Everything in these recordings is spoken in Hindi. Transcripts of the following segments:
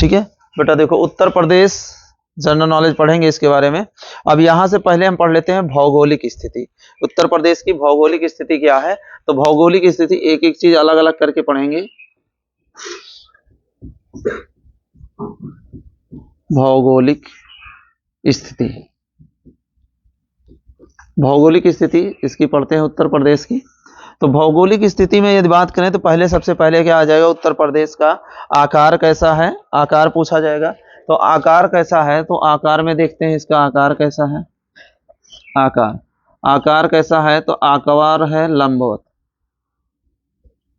ठीक है बेटा, देखो उत्तर प्रदेश जनरल नॉलेज पढ़ेंगे इसके बारे में। अब यहां से पहले हम पढ़ लेते हैं भौगोलिक स्थिति। उत्तर प्रदेश की भौगोलिक स्थिति क्या है, तो भौगोलिक स्थिति एक एक चीज अलग अलग करके पढ़ेंगे। भौगोलिक स्थिति, भौगोलिक स्थिति इसकी पढ़ते हैं उत्तर प्रदेश की। तो भौगोलिक स्थिति में यदि बात करें तो पहले सबसे पहले क्या आ जाएगा, उत्तर प्रदेश का आकार कैसा है, आकार पूछा जाएगा। तो आकार कैसा है, तो आकार में देखते हैं इसका आकार कैसा है। आकार कैसा है, तो आकार है लंबवत,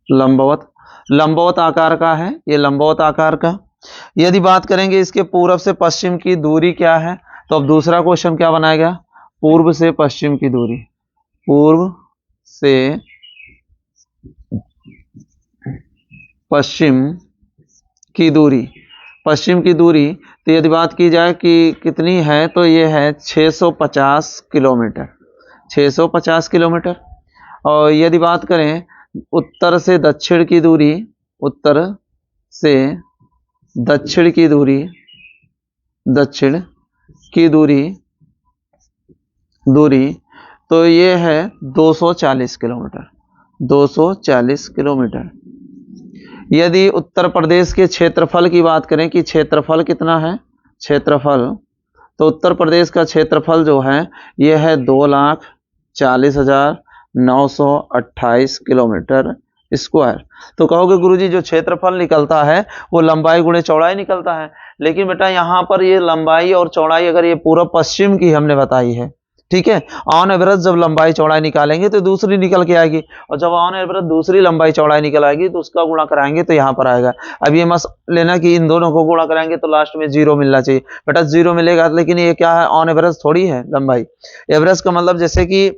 लंबवत आकार का है, ये लंबवत आकार का। यदि बात करेंगे इसके पूर्व से पश्चिम की दूरी क्या है, तो अब दूसरा क्वेश्चन क्या बनाएगा, पूर्व से पश्चिम की दूरी, पूर्व से पश्चिम की दूरी, पश्चिम की दूरी। तो यदि बात की जाए कि कितनी है, तो ये है 650 किलोमीटर, 650 किलोमीटर। और यदि बात करें उत्तर से दक्षिण की दूरी, उत्तर से दक्षिण की दूरी, दक्षिण की दूरी तो ये है 240 किलोमीटर, 240 किलोमीटर। यदि उत्तर प्रदेश के क्षेत्रफल की बात करें कि क्षेत्रफल कितना है, क्षेत्रफल, तो उत्तर प्रदेश का क्षेत्रफल जो है यह है 2,40,928 किलोमीटर स्क्वायर। तो कहोगे गुरुजी जो क्षेत्रफल निकलता है वो लंबाई गुणे चौड़ाई निकलता है, लेकिन बेटा यहाँ पर ये लंबाई और चौड़ाई अगर ये पूर्व पश्चिम की हमने बताई है, ठीक है, ऑन एवरेज जब लंबाई चौड़ाई निकालेंगे तो दूसरी निकल के आएगी, और जब ऑन एवरेज दूसरी लंबाई चौड़ाई निकल आएगी तो उसका गुणा कराएंगे तो यहाँ पर आएगा। अब ये मत लेना कि इन दोनों को गुणा कराएंगे तो लास्ट में 0 मिलना चाहिए, बेटा 0 मिलेगा, लेकिन ये क्या है, ऑन एवरेज थोड़ी है लंबाई। एवरेज का मतलब जैसे कि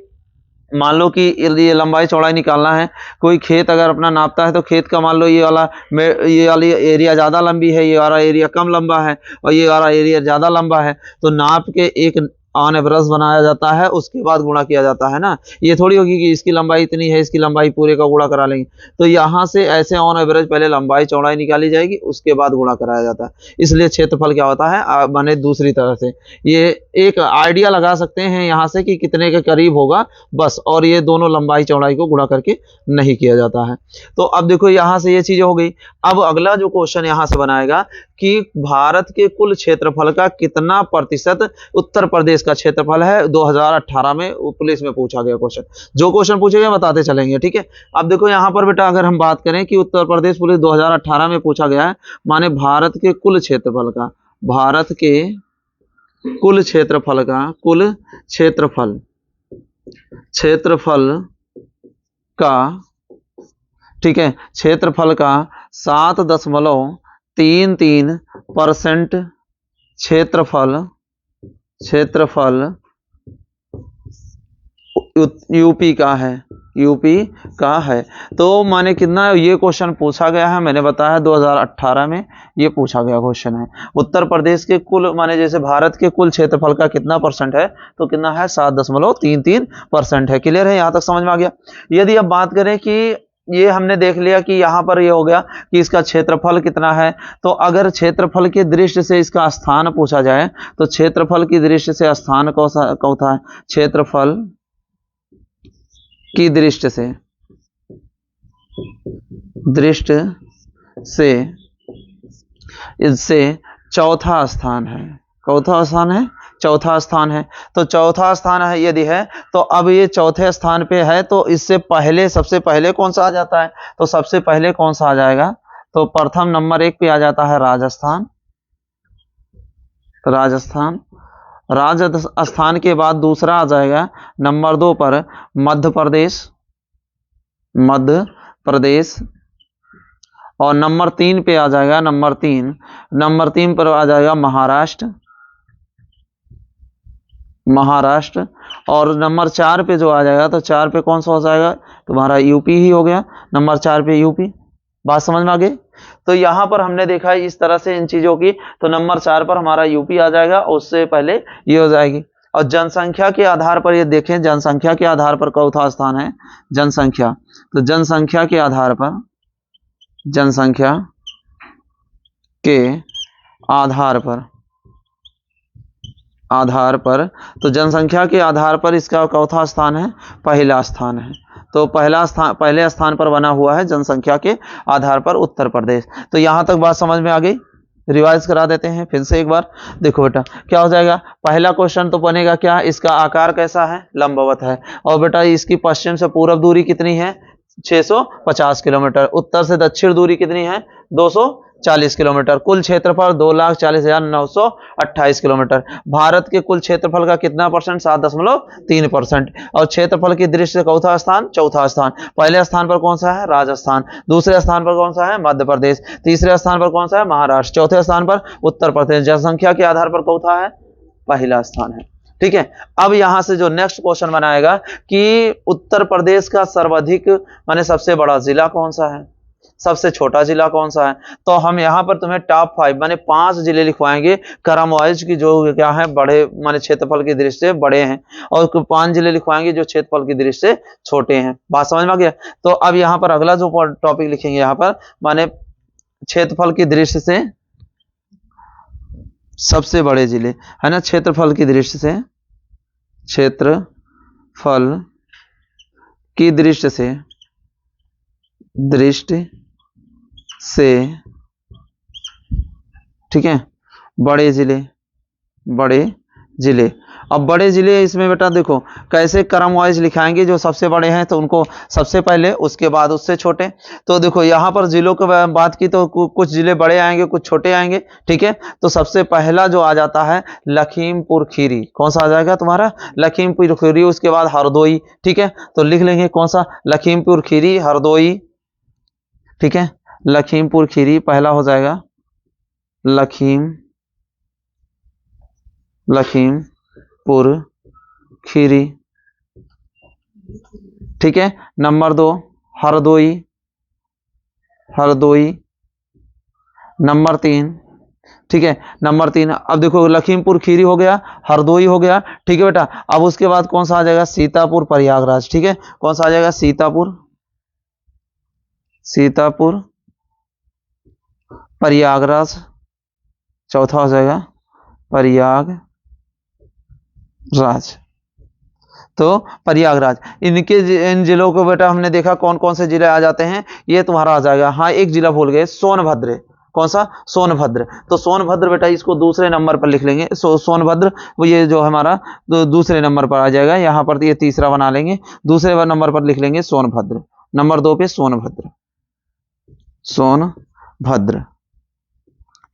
मान लो कि ये लंबाई चौड़ाई निकालना है, कोई खेत अगर अपना नापता है तो खेत का मान लो ये वाली एरिया ज़्यादा लंबी है, ये वाला एरिया कम लंबा है, और ये वाला एरिया ज़्यादा लंबा है, तो नाप के एक ऑन एवरेज बनाया जाता है, उसके बाद गुणा किया जाता है ना। ये थोड़ी होगी कि इसकी लंबाई इतनी है, इसकी लंबाई पूरे का गुणा करा लेंगे। तो यहाँ से ऐसे ऑन एवरेज पहले लंबाई चौड़ाई निकाली जाएगी, उसके बाद गुणा कराया जाता है। इसलिए क्षेत्रफल क्या होता है, माने दूसरी तरह से ये एक आइडिया लगा सकते हैं यहाँ से कि कितने के करीब होगा बस, और ये दोनों लंबाई चौड़ाई को गुणा करके नहीं किया जाता है। तो अब देखो यहाँ से ये चीज़ हो गई। अब अगला जो क्वेश्चन यहाँ से बनाएगा कि भारत के कुल क्षेत्रफल का कितना प्रतिशत उत्तर प्रदेश का क्षेत्रफल है। 2018 में पुलिस में पूछा गया क्वेश्चन, जो क्वेश्चन पूछे गए बताते चलेंगे, ठीक है। अब देखो यहाँ पर बेटा अगर हम बात करें कि उत्तर प्रदेश पुलिस 2018 में पूछा गया है, माने भारत के कुल क्षेत्रफल का, भारत के कुल क्षेत्रफल का, कुल क्षेत्रफल का, ठीक है, क्षेत्रफल का 7.33% क्षेत्रफल यूपी का है, यूपी का है। तो माने कितना ये क्वेश्चन पूछा गया है, मैंने बताया 2018 में ये पूछा गया क्वेश्चन है। उत्तर प्रदेश के कुल माने जैसे भारत के कुल क्षेत्रफल का कितना परसेंट है, तो कितना है 7.33% है। क्लियर है, यहाँ तक समझ में आ गया। यदि अब बात करें कि ये हमने देख लिया कि यहाँ पर ये हो गया कि इसका क्षेत्रफल कितना है, तो अगर क्षेत्रफल की दृष्टि से इसका स्थान पूछा जाए तो क्षेत्रफल की दृष्टि से स्थान कौन सा, क्षेत्रफल की दृष्टि से इससे चौथा स्थान है, चौथा स्थान है, चौथा स्थान है। तो चौथा स्थान है यदि है, तो अब ये चौथे स्थान पे है, तो इससे पहले सबसे पहले कौन सा आ जाता है, तो सबसे पहले कौन सा आ जाएगा, तो प्रथम नंबर 1 पे आ जाता है राजस्थान, राजस्थान। राजस्थान के बाद दूसरा आ जाएगा नंबर 2 पर मध्य प्रदेश, मध्य प्रदेश। और नंबर 3 पे आ जाएगा, नंबर 3 पर आ जाएगा महाराष्ट्र, महाराष्ट्र। और नंबर 4 पे जो आ जाएगा, तो 4 पे कौन सा हो जाएगा, तुम्हारा यूपी ही हो गया, नंबर 4 पे यूपी। बात समझ में आ गई। तो यहाँ पर हमने देखा है इस तरह से इन चीजों की, तो नंबर 4 पर हमारा यूपी आ जाएगा, उससे पहले ये हो जाएगी। और जनसंख्या के आधार पर ये देखें, जनसंख्या के आधार पर चौथा स्थान है जनसंख्या। तो जनसंख्या के आधार पर, जनसंख्या के आधार पर, आधार पर, तो जनसंख्या के आधार पर इसका चौथा स्थान है, पहला स्थान है। तो पहले स्थान पर बना हुआ है जनसंख्या के आधार पर उत्तर प्रदेश। तो यहां तक बात समझ में आ गई। रिवाइज करा देते हैं फिर से एक बार। देखो बेटा क्या हो जाएगा, पहला क्वेश्चन तो बनेगा क्या, इसका आकार कैसा है, लंबवत है। और बेटा इसकी पश्चिम से पूर्व दूरी कितनी है, 650 किलोमीटर। उत्तर से दक्षिण दूरी कितनी है, 240 किलोमीटर। कुल क्षेत्रफल 2,40,928 किलोमीटर। भारत के कुल क्षेत्रफल का कितना परसेंट, 7.3%। और क्षेत्रफल की दृष्टि से चौथा स्थान, चौथा स्थान। पहले स्थान पर कौन सा है, राजस्थान। दूसरे स्थान पर कौन सा है, मध्य प्रदेश। तीसरे स्थान पर कौन सा है, महाराष्ट्र। चौथे स्थान पर उत्तर प्रदेश। जनसंख्या के आधार पर चौथा है, पहला स्थान है। ठीक है। अब यहां से जो नेक्स्ट क्वेश्चन बनाएगा कि उत्तर प्रदेश का सर्वाधिक माने सबसे बड़ा जिला कौन सा है, सबसे छोटा जिला कौन सा है। तो हम यहां पर तुम्हें टॉप 5 माने 5 जिले लिखवाएंगे क्रम वाइज की, जो क्या है बड़े माने क्षेत्रफल की दृष्टि से बड़े हैं, और 5 जिले लिखवाएंगे जो क्षेत्रफल की दृष्टि से छोटे हैं। बात समझ में आ गया। तो अब यहां पर अगला जो टॉपिक लिखेंगे यहां पर माने क्षेत्रफल की दृष्टि से सबसे बड़े जिले है ना, क्षेत्रफल की दृष्टि से, क्षेत्रफल की दृष्टि से ठीक है, बड़े जिले, बड़े जिले। अब बड़े जिले इसमें बेटा देखो कैसे क्रम वाइज लिखाएंगे, जो सबसे बड़े हैं तो उनको सबसे पहले, उसके बाद उससे छोटे। तो देखो यहां पर जिलों की बात की तो कुछ जिले बड़े आएंगे, कुछ छोटे आएंगे। ठीक है। तो सबसे पहला जो आ जाता है लखीमपुर खीरी। कौन सा आ जाएगा तुम्हारा, लखीमपुर खीरी। उसके बाद हरदोई। ठीक है। तो लिख लेंगे कौन सा, लखीमपुर खीरी, हरदोई। ठीक है। लखीमपुर खीरी पहला हो जाएगा, लखीमपुर खीरी। ठीक है। Number 2 Hardoi, number 3। ठीक है। नंबर 3 अब देखो लखीमपुर खीरी हो गया, हरदोई हो गया। ठीक है बेटा। अब उसके बाद कौन सा आ जाएगा, सीतापुर प्रयागराज। ठीक है। कौन सा आ जाएगा, सीतापुर प्रयागराज। चौथा हो जाएगा प्रयागराज। तो प्रयागराज। इन जिलों को बेटा हमने देखा कौन कौन से जिले आ जाते हैं, ये तुम्हारा आ जाएगा। हाँ एक जिला भूल गए, सोनभद्र। कौन सा, सोनभद्र। तो सोनभद्र बेटा इसको दूसरे नंबर पर लिख लेंगे। सोनभद्र वो ये जो हमारा दूसरे नंबर पर आ जाएगा। यहाँ पर ये तीसरा बना लेंगे, दूसरे नंबर पर लिख लेंगे सोनभद्र। नंबर 2 पे सोनभद्र।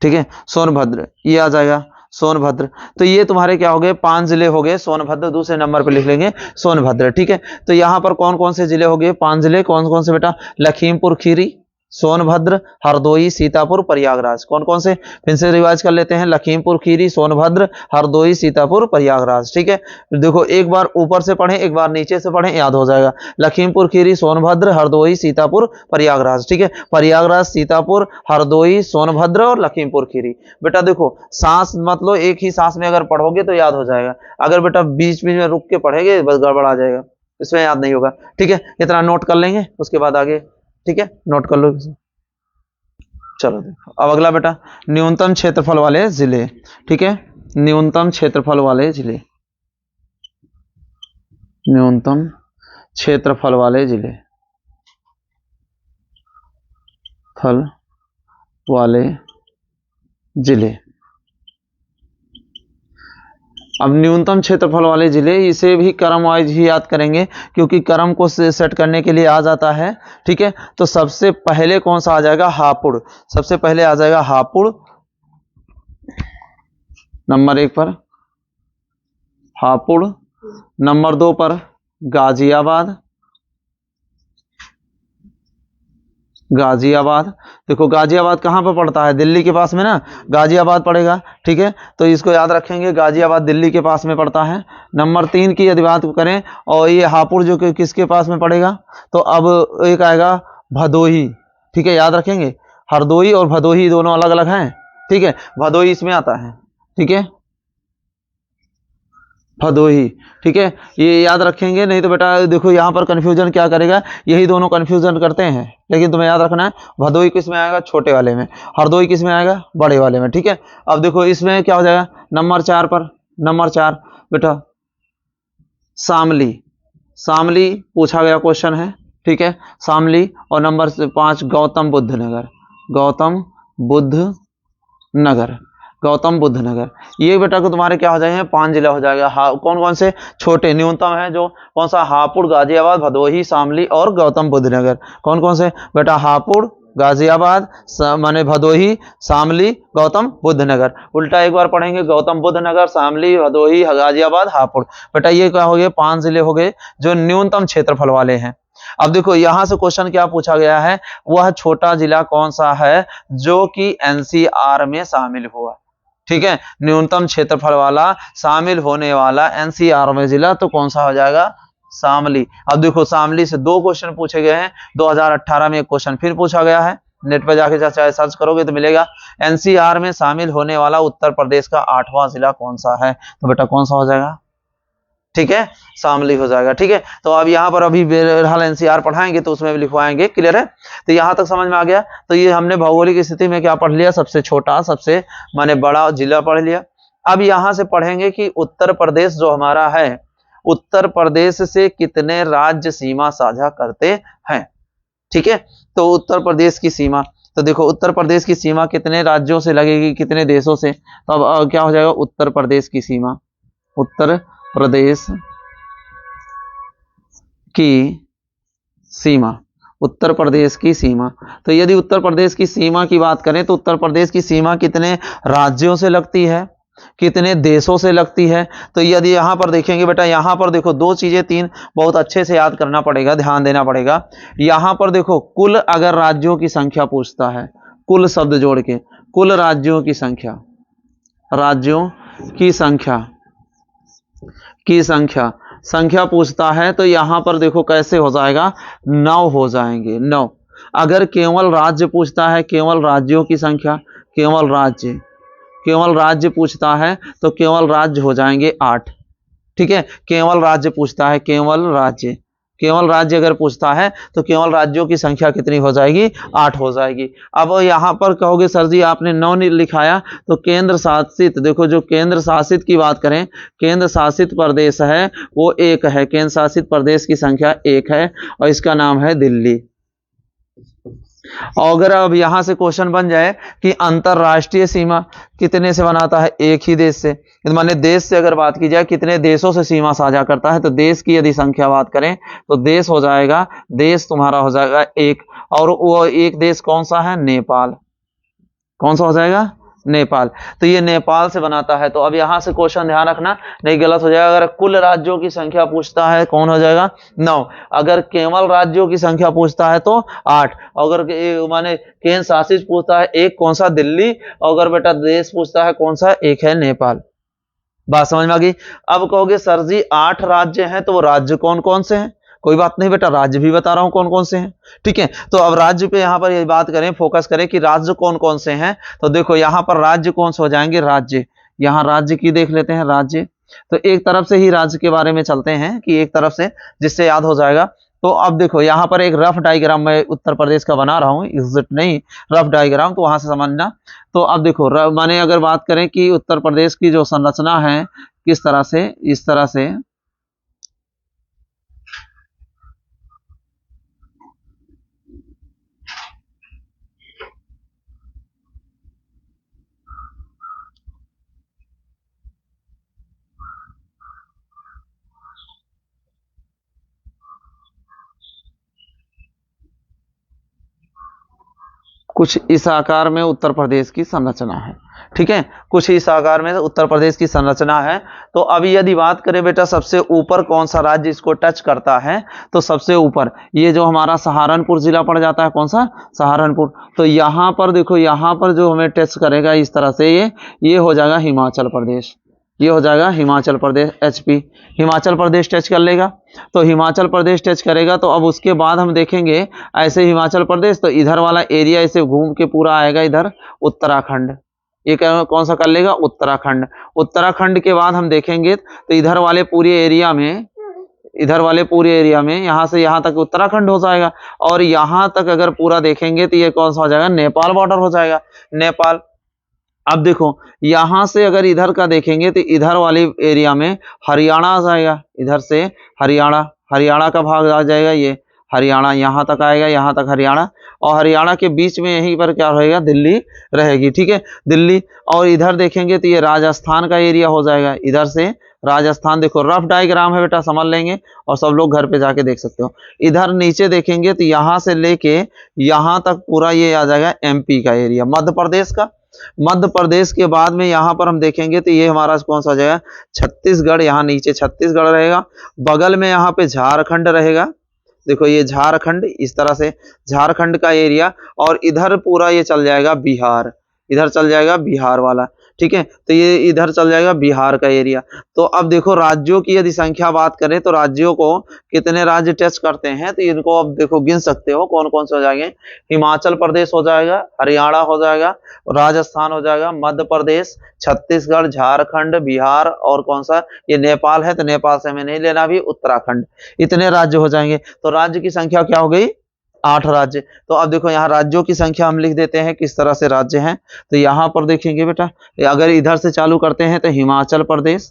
ठीक है। सोनभद्र ये आ जाएगा, सोनभद्र। तो ये तुम्हारे क्या हो गए, 5 जिले हो गए। सोनभद्र दूसरे नंबर पे लिख लेंगे सोनभद्र। ठीक है। तो यहां पर कौन कौन से जिले हो गए, 5 जिले। कौन कौन से बेटा, लखीमपुर खीरी, सोनभद्र, हरदोई, सीतापुर, प्रयागराज। कौन कौन से, फिर से रिवाइज कर लेते हैं, लखीमपुर खीरी, सोनभद्र, हरदोई, सीतापुर, प्रयागराज। ठीक है। देखो एक बार ऊपर से पढ़ें, एक बार नीचे से पढ़ें, याद हो जाएगा। लखीमपुर खीरी, सोनभद्र, हरदोई, सीतापुर, प्रयागराज। ठीक है। प्रयागराज, सीतापुर, हरदोई, सोनभद्र और लखीमपुर खीरी। बेटा देखो सांस मतलब एक ही सांस में अगर पढ़ोगे तो याद हो जाएगा, अगर बेटा बीच बीच में रुक के पढ़ेंगे बस गड़बड़ आ जाएगा, इसमें याद नहीं होगा। ठीक है। इतना नोट कर लेंगे, उसके बाद आगे। ठीक है, नोट कर लो। चलो देखो अब अगला बेटा, न्यूनतम क्षेत्रफल वाले जिले। ठीक है। न्यूनतम क्षेत्रफल वाले जिले, न्यूनतम क्षेत्रफल वाले जिले, फल वाले जिले। अब न्यूनतम क्षेत्रफल वाले जिले, इसे भी क्रम वाइज ही याद करेंगे क्योंकि क्रम को सेट करने के लिए आ जाता है। ठीक है। तो सबसे पहले कौन सा आ जाएगा, हापुड़। सबसे पहले आ जाएगा हापुड़ नंबर 1 पर, हापुड़। नंबर 2 पर गाजियाबाद, गाजियाबाद। देखो गाजियाबाद कहाँ पर पड़ता है, दिल्ली के पास में ना, गाजियाबाद पड़ेगा। ठीक है। तो इसको याद रखेंगे, गाजियाबाद दिल्ली के पास में पड़ता है। नंबर 3 की यदि बात करें, और ये हापुड़ जो कि किसके पास में पड़ेगा, तो अब एक आएगा भदोही। ठीक है, याद रखेंगे, हरदोई और भदोही दोनों अलग अलग हैं। ठीक है। भदोही इसमें आता है। ठीक है। भदोही। ठीक है, ये याद रखेंगे, नहीं तो बेटा देखो यहाँ पर कंफ्यूजन क्या करेगा, यही दोनों कंफ्यूजन करते हैं, लेकिन तुम्हें याद रखना है भदोही किस में आएगा, छोटे वाले में, हरदोई किस में आएगा, बड़े वाले में। ठीक है, अब देखो इसमें क्या हो जाएगा, नंबर 4 पर, नंबर 4 बेटा शामली, शामली पूछा गया क्वेश्चन है। ठीक है, शामली। और नंबर 5 गौतम बुद्ध नगर, गौतम बुद्ध नगर, गौतम बुद्ध नगर। ये बेटा को तुम्हारे क्या हो जाएंगे, 5 जिला हो जाएगा। कौन कौन से छोटे न्यूनतम है जो, कौन सा, हापुड़, गाजियाबाद, भदोही, शामली और गौतम बुद्ध नगर। कौन कौन से बेटा, हापुड़, गाजियाबाद, माने भदोही, शामली, गौतम बुद्ध नगर। उल्टा एक बार पढ़ेंगे, गौतम बुद्ध नगर, शामली, भदोही, गाजियाबाद, हापुड़। बेटा ये क्या हो गए, 5 जिले हो गए जो न्यूनतम क्षेत्रफल वाले हैं। अब देखो यहां से क्वेश्चन क्या पूछा गया है, वह छोटा जिला कौन सा है जो कि एनसीआर में शामिल हुआ। ठीक है, न्यूनतम क्षेत्रफल वाला शामिल होने वाला एनसीआर में जिला तो कौन सा हो जाएगा, शामली। अब देखो शामली से 2 क्वेश्चन पूछे गए हैं, 2018 में एक क्वेश्चन फिर पूछा गया है, नेट पर जाके चाहे सर्च करोगे तो मिलेगा। एनसीआर में शामिल होने वाला उत्तर प्रदेश का 8वां जिला कौन सा है, तो बेटा कौन सा हो जाएगा, ठीक है, शामली हो जाएगा। ठीक है, तो अब यहाँ पर अभी बहरहाल एनसीआर पढ़ाएंगे तो उसमें भी लिखवाएंगे, क्लियर है। तो यहाँ तक समझ में आ गया। तो ये हमने भौगोलिक स्थिति में क्या पढ़ लिया, सबसे छोटा सबसे माने बड़ा जिला पढ़ लिया। अब यहाँ से पढ़ेंगे कि उत्तर प्रदेश जो हमारा है, उत्तर प्रदेश से कितने राज्य सीमा साझा करते हैं। ठीक है, तो उत्तर प्रदेश की सीमा, तो देखो उत्तर प्रदेश की सीमा कितने राज्यों से लगेगी, कितने देशों से, तो अब क्या हो जाएगा, उत्तर प्रदेश की सीमा, उत्तर प्रदेश की सीमा, उत्तर प्रदेश की सीमा। तो यदि उत्तर प्रदेश की सीमा की बात करें तो उत्तर प्रदेश की सीमा कितने राज्यों से लगती है, कितने देशों से लगती है। तो यदि यहां पर देखेंगे बेटा, यहां पर देखो 2 चीजें 3 बहुत अच्छे से याद करना पड़ेगा, ध्यान देना पड़ेगा। यहां पर देखो कुल अगर राज्यों की संख्या पूछता है, कुल शब्द जोड़ के, कुल राज्यों की संख्या, राज्यों की संख्या की संख्या पूछता है तो यहां पर देखो कैसे हो जाएगा, 9 हो जाएंगे, 9। अगर केवल राज्य पूछता है, केवल राज्यों की संख्या, केवल राज्य पूछता है तो केवल राज्य हो जाएंगे 8। ठीक है, केवल राज्य पूछता है, केवल राज्य अगर पूछता है तो केवल राज्यों की संख्या कितनी हो जाएगी, 8 हो जाएगी। अब यहां पर कहोगे सर जी आपने 9 नहीं लिखाया, तो केंद्र शासित, देखो जो केंद्र शासित की बात करें, केंद्र शासित प्रदेश है वो 1 है, केंद्र शासित प्रदेश की संख्या 1 है और इसका नाम है दिल्ली। और अगर अब यहां से क्वेश्चन बन जाए कि अंतरराष्ट्रीय सीमा कितने से बनाता है, एक ही देश से, माने देश से अगर बात की जाए कितने देशों से सीमा साझा करता है, तो देश की यदि संख्या बात करें तो देश हो जाएगा, देश तुम्हारा हो जाएगा 1, और वो एक देश कौन सा है, नेपाल। कौन सा हो जाएगा, नेपाल। तो ये नेपाल से बनाता है। तो अब यहां से क्वेश्चन ध्यान रखना नहीं गलत हो जाएगा, अगर कुल राज्यों की संख्या पूछता है कौन हो जाएगा, 9। अगर केवल राज्यों की संख्या पूछता है तो 8। अगर माने केंद्र शासित पूछता है 1, कौन सा, दिल्ली। अगर बेटा देश पूछता है कौन सा, 1 है नेपाल। बात समझ में आ गई। अब कहोगे सर जी 8 राज्य हैं तो वो राज्य कौन कौन से हैं, कोई बात नहीं बेटा, राज्य भी बता रहा हूं कौन कौन से हैं। ठीक है, तो अब राज्य पे यहां पर ये बात करें, फोकस करें कि राज्य कौन कौन से हैं। तो देखो यहां पर राज्य कौन से हो जाएंगे, राज्य, यहां राज्य की देख लेते हैं, राज्य। तो एक तरफ से ही राज्य के बारे में चलते हैं कि एक तरफ से, जिससे याद हो जाएगा। तो अब देखो यहां पर एक रफ डायग्राम मैं उत्तर प्रदेश का बना रहा हूं, एग्जैक्ट नहीं, रफ डायग्राम, तो वहां से समझना। तो अब देखो माने अगर बात करें कि उत्तर प्रदेश की जो संरचना है किस तरह से, इस तरह से, कुछ इस आकार में उत्तर प्रदेश की संरचना है। ठीक है, कुछ इस आकार में उत्तर प्रदेश की संरचना है। तो अभी यदि बात करें बेटा सबसे ऊपर कौन सा राज्य इसको टच करता है, तो सबसे ऊपर ये जो हमारा सहारनपुर जिला पड़ जाता है, कौन सा, सहारनपुर। तो यहां पर देखो, यहां पर जो हमें टच करेगा इस तरह से, ये हो जाएगा हिमाचल प्रदेश, ये हो जाएगा हिमाचल प्रदेश, एचपी, हिमाचल प्रदेश टच कर लेगा। तो हिमाचल प्रदेश टच करेगा तो अब उसके बाद हम देखेंगे ऐसे हिमाचल प्रदेश, तो इधर वाला एरिया ऐसे घूम के पूरा आएगा इधर उत्तराखंड, ये कौन सा कर लेगा, उत्तराखंड। उत्तराखंड के बाद हम देखेंगे तो इधर वाले पूरे एरिया में, इधर वाले पूरे एरिया में यहां से यहां तक उत्तराखंड हो जाएगा। और यहां तक अगर पूरा देखेंगे तो ये कौन सा हो जाएगा, नेपाल बॉर्डर हो जाएगा, नेपाल। अब देखो यहां से अगर इधर का देखेंगे तो इधर वाली एरिया में हरियाणा आ जाएगा, इधर से हरियाणा, हरियाणा का भाग आ जाएगा, ये हरियाणा यहां तक आएगा, यहां तक हरियाणा। और हरियाणा के बीच में यहीं पर क्या रहेगा, दिल्ली रहेगी, ठीक है, दिल्ली। और इधर देखेंगे तो ये राजस्थान का एरिया हो जाएगा, इधर से राजस्थान। देखो रफ डायग्राम है बेटा, समझ लेंगे और सब लोग घर पे जाके देख सकते हो। इधर नीचे देखेंगे तो यहां से लेके यहां तक पूरा ये आ जाएगा एमपी का एरिया, मध्य प्रदेश का। मध्य प्रदेश के बाद में यहां पर हम देखेंगे तो ये हमारा कौन सा जगह, छत्तीसगढ़, यहाँ नीचे छत्तीसगढ़ रहेगा। बगल में यहाँ पे झारखंड रहेगा, देखो ये झारखंड, इस तरह से झारखंड का एरिया। और इधर पूरा ये चल जाएगा बिहार, इधर चल जाएगा बिहार वाला, ठीक है। तो ये इधर चल जाएगा बिहार का एरिया। तो अब देखो राज्यों की यदि संख्या बात करें तो राज्यों को कितने राज्य टच करते हैं, तो इनको अब देखो गिन सकते हो कौन कौन से हो जाएंगे। हिमाचल प्रदेश हो जाएगा, हरियाणा हो जाएगा, राजस्थान हो जाएगा, मध्य प्रदेश, छत्तीसगढ़, झारखंड, बिहार और कौन सा, ये नेपाल है तो नेपाल से हमें नहीं लेना भी, उत्तराखंड। इतने राज्य हो जाएंगे। तो राज्य की संख्या क्या हो गई, 8 राज्य। तो अब देखो यहाँ राज्यों की संख्या हम लिख देते हैं किस तरह से राज्य हैं। तो यहाँ पर देखेंगे बेटा, अगर इधर से चालू करते हैं तो हिमाचल प्रदेश,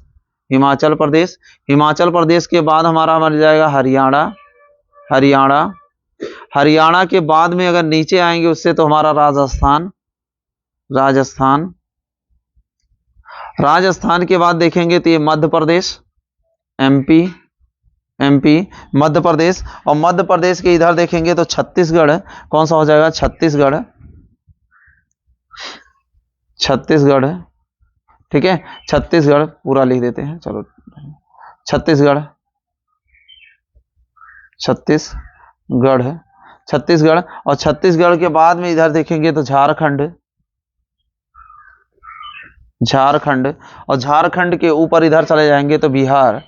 हिमाचल प्रदेश, हिमाचल प्रदेश के बाद हमारा मिल जाएगा हरियाणा, हरियाणा, हरियाणा के बाद में अगर नीचे आएंगे उससे तो हमारा राजस्थान, राजस्थान, राजस्थान के बाद देखेंगे तो ये मध्य प्रदेश, एमपी, एमपी, मध्य प्रदेश। और मध्य प्रदेश के इधर देखेंगे तो छत्तीसगढ़, कौन सा हो जाएगा, छत्तीसगढ़, छत्तीसगढ़, ठीक है, छत्तीसगढ़ पूरा लिख देते हैं, चलो छत्तीसगढ़, छत्तीसगढ़, छत्तीसगढ़। और छत्तीसगढ़ के बाद में इधर देखेंगे तो झारखंड, झारखंड। और झारखंड के ऊपर इधर चले जाएंगे तो बिहार,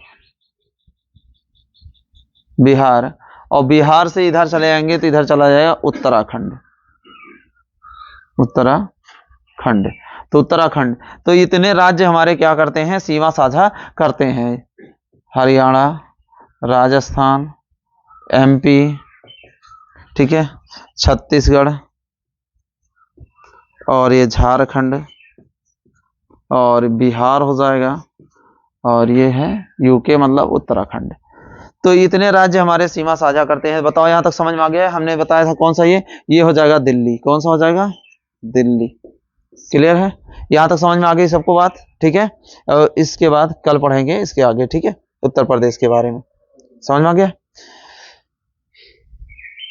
बिहार। और बिहार से इधर चले जाएंगे तो इधर चला जाएगा उत्तराखंड, उत्तराखंड। तो उत्तराखंड। तो इतने राज्य हमारे क्या करते हैं, सीमा साझा करते हैं, हरियाणा, राजस्थान, एमपी, ठीक है, छत्तीसगढ़ और ये झारखंड और बिहार हो जाएगा। और ये है यूके मतलब उत्तराखंड। तो इतने राज्य हमारे सीमा साझा करते हैं। बताओ यहां तक समझ में आ गया है? हमने बताया था कौन सा, ये हो जाएगा दिल्ली। कौन सा हो जाएगा, दिल्ली। क्लियर है? यहां तक समझ में आ गई सबको बात, ठीक है। इसके बाद कल पढ़ेंगे इसके आगे, ठीक है, उत्तर प्रदेश के बारे में। समझ में आ गया?